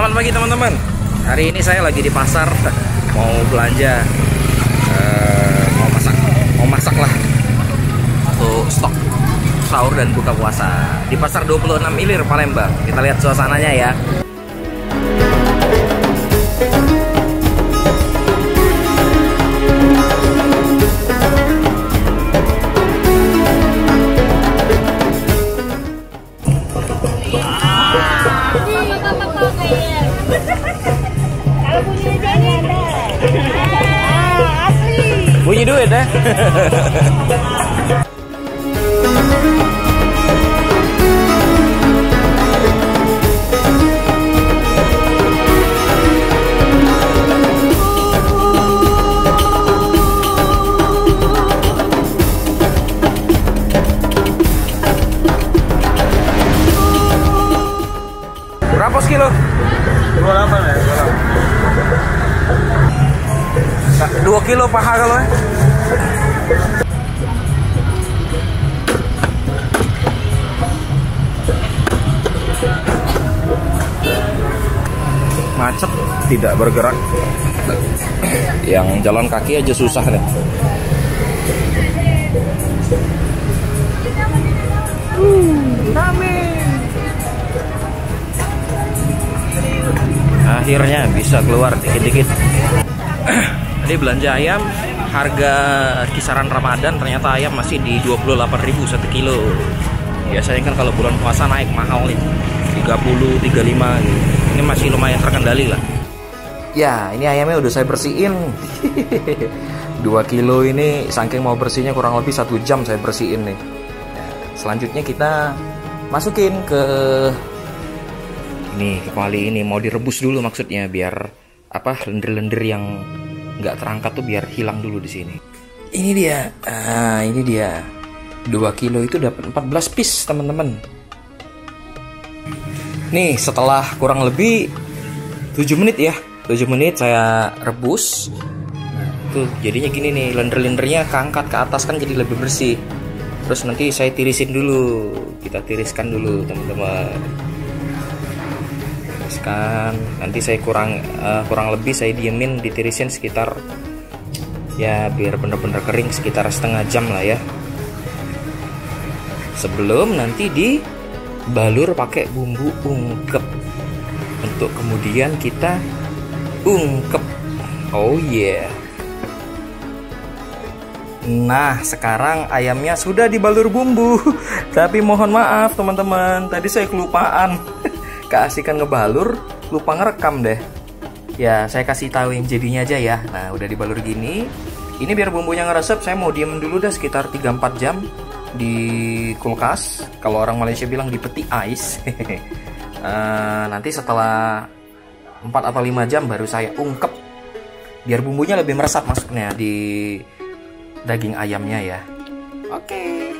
Selamat pagi teman-teman. Hari ini saya lagi di pasar mau belanja, mau masak lah untuk stok sahur dan buka puasa di pasar 26 Ilir Palembang. Kita lihat suasananya ya. Bunyi duit ya. Berapa sekilo? 28 ya. 2 kilo paha kalau ya. Macet, tidak bergerak. Yang jalan kaki aja susah nih. Rame. Akhirnya bisa keluar dikit-dikit. Tadi belanja ayam, harga kisaran Ramadan ternyata ayam masih di 28.000 1 kilo. Biasanya kan kalau bulan puasa naik mahal nih, 30, 35 gitu. Ini masih lumayan terkendali lah. Ya, ini ayamnya udah saya bersihin. 2 kilo ini saking mau bersihnya kurang lebih 1 jam saya bersihin nih. Nah, selanjutnya kita masukin ke ini, ke kuali ini mau direbus dulu maksudnya biar apa lendir-lendir yang nggak terangkat tuh biar hilang dulu di sini. Ini dia, ini dia. 2 kilo itu dapat 14 piece teman-teman. Nih setelah kurang lebih 7 menit ya, 7 menit saya rebus. Tuh jadinya gini nih, lendir-lendirnya keangkat ke atas kan jadi lebih bersih. Terus nanti saya tirisin dulu, kita tiriskan dulu teman-teman. Nanti saya kurang lebih saya diemin ditirisin sekitar ya biar bener-bener kering sekitar setengah jam lah ya, sebelum nanti dibalur pakai bumbu ungkep untuk kemudian kita ungkep. Oh yeah. Nah sekarang ayamnya sudah dibalur bumbu. Tapi mohon maaf teman-teman, tadi saya kelupaan. Keasikan ngebalur, lupa ngerekam deh. Ya saya kasih tahu yang jadinya aja ya. Nah udah dibalur gini. Ini biar bumbunya ngeresep, saya mau diem dulu dah sekitar 3-4 jam di kulkas. Kalau orang Malaysia bilang di peti ais. Nanti setelah 4 atau 5 jam baru saya ungkep, biar bumbunya lebih meresap maksudnya di daging ayamnya ya. Oke.